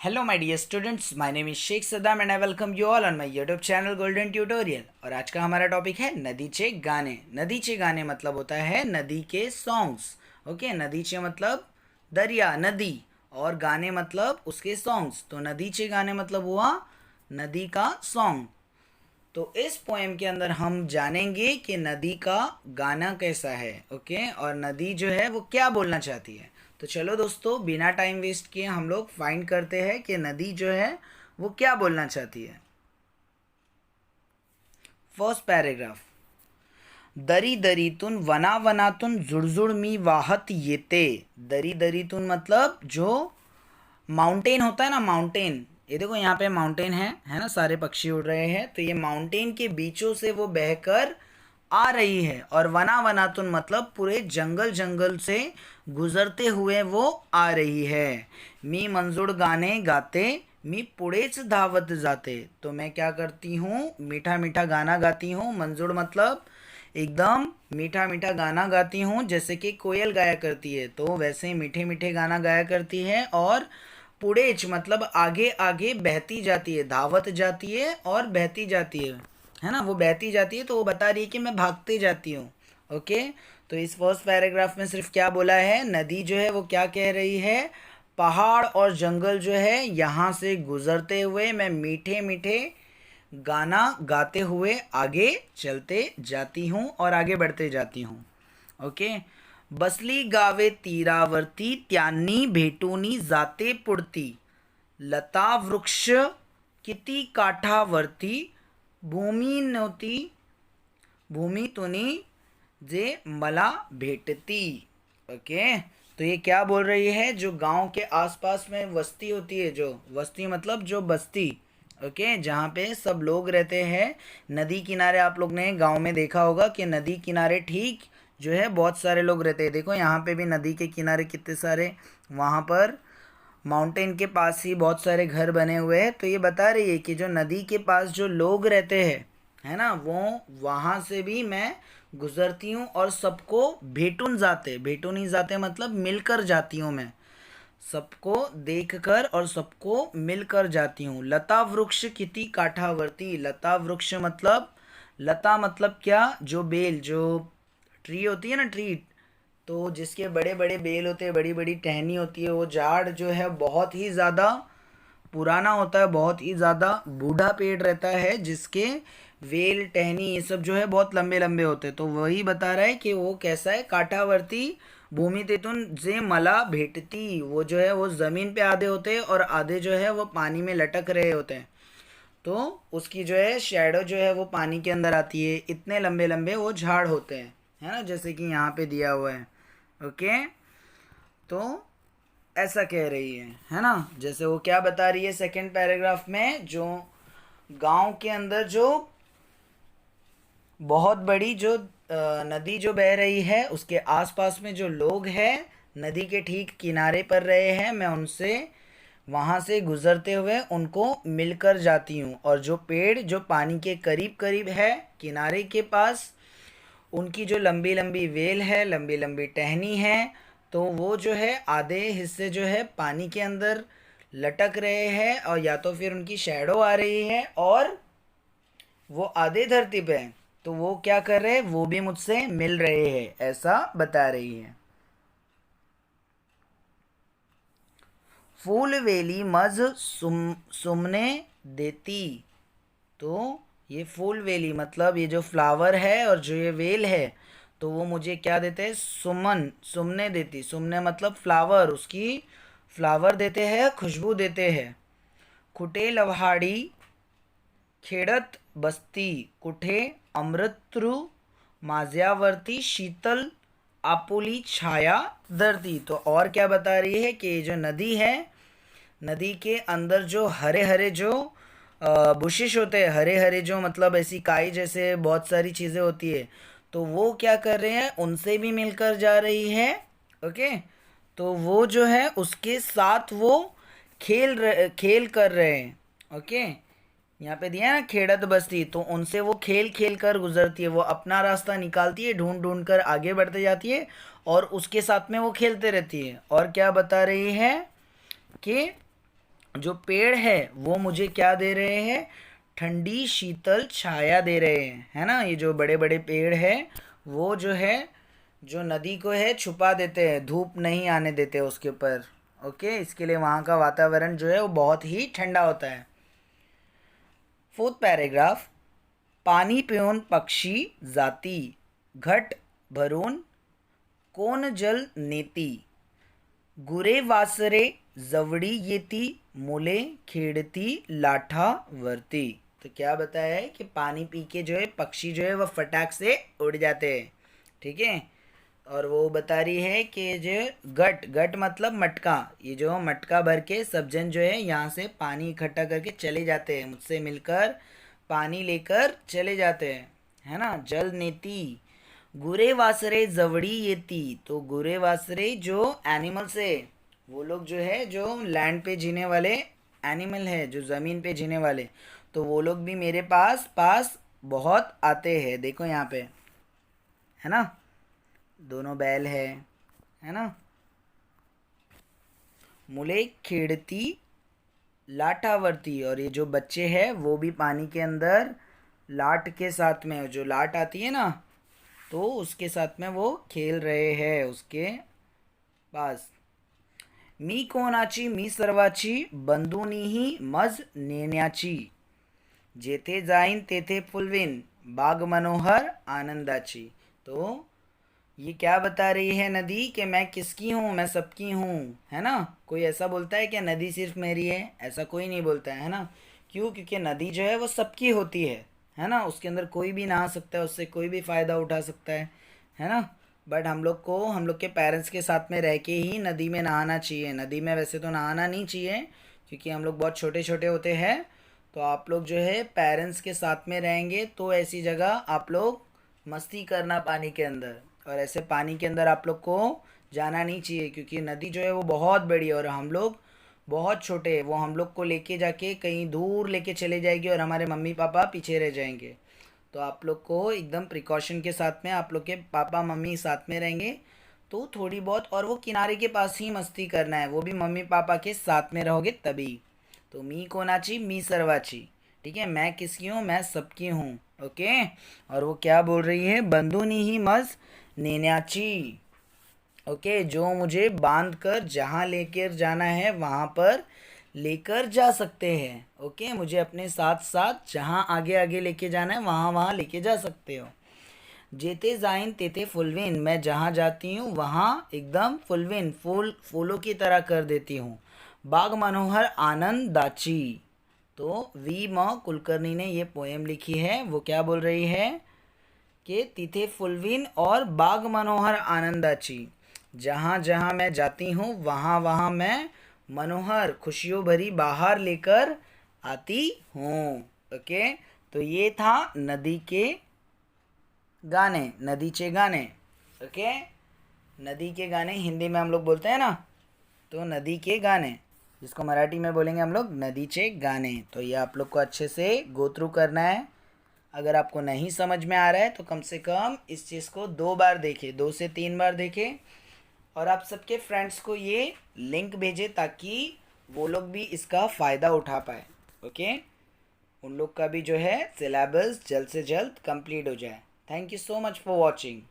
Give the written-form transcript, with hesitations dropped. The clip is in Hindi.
Hello my dear students, my name is Shaikh Saddam and I welcome you all on my YouTube channel golden tutorial. और आज का हमारा टॉपिक है नदीचे गाने। नदीचे गाने मतलब होता है नदी के सॉन्ग्स। ओके, नदीचे मतलब दरिया, नदी, और गाने मतलब उसके सॉन्ग्स। तो नदीचे गाने मतलब हुआ नदी का सॉन्ग। तो इस पोएम के अंदर हम जानेंगे कि नदी का गाना कैसा है। ओके, और नदी जो है वो क्या बोलना चाहती है। तो चलो दोस्तों, बिना टाइम वेस्ट किए हम लोग फाइंड करते हैं कि नदी जो है वो क्या बोलना चाहती है। First paragraph. दरी दरीतून वना वनातून जुड़जुड़ मी वाहत येते। दरी दरीतून मतलब जो माउंटेन होता है ना, माउंटेन। ये देखो यहाँ पे माउंटेन है ना, सारे पक्षी उड़ रहे हैं। तो ये माउंटेन के बीचों से वो बहकर आ रही है। और वना वनातुन मतलब पूरे जंगल जंगल से गुजरते हुए वो आ रही है। मी मंजूर गाने गाते मी पुड़ेच धावत जाते। तो मैं क्या करती हूँ, मीठा मीठा गाना गाती हूँ। मंजूर मतलब एकदम मीठा मीठा गाना गाती हूँ, जैसे कि कोयल गाया करती है। तो वैसे ही मीठे मीठे गाना गाया करती है। और पुड़ेच मतलब आगे आगे बहती जाती है, धावत जाती है और बहती जाती है ना। वो बहती जाती है तो वो बता रही है कि मैं भागते जाती हूँ। ओके, तो इस फर्स्ट पैराग्राफ में सिर्फ क्या बोला है, नदी जो है वो क्या कह रही है, पहाड़ और जंगल जो है यहाँ से गुजरते हुए मैं मीठे मीठे गाना गाते हुए आगे चलते जाती हूँ और आगे बढ़ते जाती हूँ। ओके, बसली गावे तीरावरती त्यांनी भेटूनी जाते पुढती। लता वृक्ष किती काठावरती भूमी नव्हती भूमी तुनी जे मला भेटती। ओके, तो ये क्या बोल रही है, जो गांव के आसपास में बस्ती होती है, जो बस्ती मतलब जो बस्ती, ओके, जहाँ पे सब लोग रहते हैं। नदी किनारे आप लोग ने गांव में देखा होगा कि नदी किनारे ठीक जो है बहुत सारे लोग रहते हैं। देखो यहाँ पे भी नदी के किनारे कितने सारे, वहाँ पर माउंटेन के पास ही बहुत सारे घर बने हुए हैं। तो ये बता रही है कि जो नदी के पास जो लोग रहते हैं, है ना, वो वहाँ से भी मैं गुजरती हूँ और सबको भेटून ही जाते मतलब मिलकर जाती हूँ मैं, सबको देखकर और सबको मिलकर जाती हूँ। लता वृक्ष किति काठावर्ती। लता वृक्ष मतलब, लता मतलब क्या, जो बेल, जो ट्री होती है ना, ट्री, तो जिसके बड़े बड़े बेल होते हैं, बड़ी बड़ी टहनी होती है, वो झाड़ जो है बहुत ही ज़्यादा पुराना होता है, बहुत ही ज़्यादा बूढ़ा पेड़ रहता है, जिसके वेल टहनी ये सब जो है बहुत लंबे लंबे होते हैं। तो वही बता रहा है कि वो कैसा है, काठावर्ती भूमि तेतुन जे मला भेटती। वो जो है वो ज़मीन पे आधे होते हैं और आधे जो है वो पानी में लटक रहे होते हैं। तो उसकी जो है शेडो जो है वो पानी के अंदर आती है। इतने लंबे लंबे वो झाड़ होते हैं, है ना, जैसे कि यहाँ पे दिया हुआ है। ओके, तो ऐसा कह रही है ना। जैसे वो क्या बता रही है सेकंड पैराग्राफ में, जो गांव के अंदर जो बहुत बड़ी जो नदी जो बह रही है, उसके आसपास में जो लोग हैं नदी के ठीक किनारे पर रहे हैं, मैं उनसे वहाँ से गुज़रते हुए उनको मिलकर जाती हूँ। और जो पेड़ जो पानी के करीब करीब है, किनारे के पास, उनकी जो लंबी लंबी वेल है, लंबी लंबी टहनी है, तो वो जो है आधे हिस्से जो है पानी के अंदर लटक रहे हैं, और या तो फिर उनकी शैडो आ रही है, और वो आधे धरती पे हैं। तो वो क्या कर रहे हैं, वो भी मुझसे मिल रहे हैं, ऐसा बता रही है। फूल वेली मज सुमने देती। तो ये फूल वेली मतलब ये जो फ्लावर है और जो ये वेल है, तो वो मुझे क्या देते हैं, सुमन, सुमने देती। सुमने मतलब फ्लावर, उसकी फ्लावर देते हैं, खुशबू देते हैं। खुटे लवहाड़ी खेड़त बस्ती कुठे अमृतरू माज्यावर्ती शीतल आपुली छाया धरती। तो और क्या बता रही है कि जो नदी है, नदी के अंदर जो हरे हरे जो बुशिश होते हैं, हरे हरे जो मतलब ऐसी काई जैसे बहुत सारी चीज़ें होती है, तो वो क्या कर रहे हैं, उनसे भी मिलकर जा रही है। ओके, तो वो जो है उसके साथ वो खेल कर रहे हैं। ओके, यहाँ पे दिया है ना खेड़त बस्ती, तो उनसे वो खेल खेल कर गुजरती है, वो अपना रास्ता निकालती है, ढूंढ ढूंढ कर आगे बढ़ते जाती है, और उसके साथ में वो खेलते रहती है। और क्या बता रही है कि जो पेड़ है वो मुझे क्या दे रहे हैं, ठंडी शीतल छाया दे रहे हैं, है ना। ये जो बड़े बड़े पेड़ है वो जो है, जो नदी को है छुपा देते हैं, धूप नहीं आने देते उसके ऊपर। ओके, इसके लिए वहाँ का वातावरण जो है वो बहुत ही ठंडा होता है। फोर्थ पैराग्राफ, पानी पिऊन पक्षी जाती, घट भरून कोण जल नेती, गुरे वासरे जवड़ी येती, मुले खेड़ती लाठा वरती। तो क्या बताया है कि पानी पी के जो है पक्षी जो है वह फटाक से उड़ जाते हैं, ठीक है। और वो बता रही है कि जो गट गट मतलब मटका, ये जो मटका भर के सब जन जो है यहाँ से पानी इकट्ठा करके चले जाते हैं, मुझसे मिलकर पानी लेकर चले जाते हैं, है ना। जल नेती, गुरे वासरे जवड़ी येती, तो गुरे वासरे जो एनिमल्स है, वो लोग जो है जो लैंड पे जीने वाले एनिमल है, जो ज़मीन पे जीने वाले, तो वो लोग भी मेरे पास पास बहुत आते हैं। देखो यहाँ पे, है ना, दोनों बैल है ना। मुले खेड़ती लाटावर्ती, और ये जो बच्चे हैं वो भी पानी के अंदर लाट के साथ में, जो लाट आती है ना, तो उसके साथ में वो खेल रहे हैं उसके पास। मी कोणाची मी सर्वाची, बंधुनीही मज नेण्याची, जेथे जाईन तेथे फुलवीन, बाग मनोहर आनंदाची। तो ये क्या बता रही है नदी कि मैं किसकी हूँ, मैं सबकी हूँ, है ना। कोई ऐसा बोलता है कि नदी सिर्फ मेरी है, ऐसा कोई नहीं बोलता है ना। क्यों? क्योंकि नदी जो है वो सबकी होती है ना। उसके अंदर कोई भी नहा सकता है, उससे कोई भी फ़ायदा उठा सकता है ना। बट हम लोग को हम लोग के पेरेंट्स के साथ में रह के ही नदी में नहाना चाहिए। नदी में वैसे तो नहाना नहीं चाहिए क्योंकि हम लोग बहुत छोटे छोटे होते हैं। तो आप लोग जो है पेरेंट्स के साथ में रहेंगे तो ऐसी जगह आप लोग मस्ती करना पानी के अंदर, और ऐसे पानी के अंदर आप लोग को जाना नहीं चाहिए क्योंकि नदी जो है वो बहुत बड़ी है और हम लोग बहुत छोटे हैं। वो हम लोग को लेके जाके कहीं दूर लेके चले जाएगी और हमारे मम्मी पापा पीछे रह जाएंगे। तो आप लोग को एकदम प्रिकॉशन के साथ में, आप लोग के पापा मम्मी साथ में रहेंगे तो थोड़ी बहुत, और वो किनारे के पास ही मस्ती करना है, वो भी मम्मी पापा के साथ में रहोगे तभी। तो मी कोनाची मी सर्वाची, ठीक है, मैं किसकी हूँ, मैं सबकी हूँ। ओके, और वो क्या बोल रही है, बंधुनी ही मज नेन्याची। ओके, जो मुझे बांध कर जहाँ लेकर जाना है वहाँ पर लेकर जा सकते हैं। ओके, मुझे अपने साथ साथ जहाँ आगे आगे लेके जाना है वहाँ वहाँ लेके जा सकते हो। जेते जाइन तेते फुलविन, मैं जहाँ जाती हूँ वहाँ एकदम फुलविन, फूलों की तरह कर देती हूँ। बाग मनोहर आनंद दाची, तो वी म कुलकर्णी ने ये पोएम लिखी है। वो क्या बोल रही है कि तिथे फुलविन और बाग मनोहर आनंदाची, जहाँ जहाँ मैं जाती हूँ वहाँ वहाँ मैं मनोहर खुशियों भरी बाहर लेकर आती हूँ। ओके, तो ये था नदी के गाने, नदीचे गाने। ओके, नदी के गाने हिंदी में हम लोग बोलते हैं ना, तो नदी के गाने, जिसको मराठी में बोलेंगे हम लोग नदीचे गाने। तो ये आप लोग को अच्छे से गो थ्रू करना है। अगर आपको नहीं समझ में आ रहा है तो कम से कम इस चीज़ को 2 बार देखें, 2 से 3 बार देखें, और आप सबके फ्रेंड्स को ये लिंक भेजें ताकि वो लोग भी इसका फ़ायदा उठा पाए। ओके, उन लोग का भी जो है सिलेबस जल्द से जल्द कंप्लीट हो जाए। Thank you so much for watching.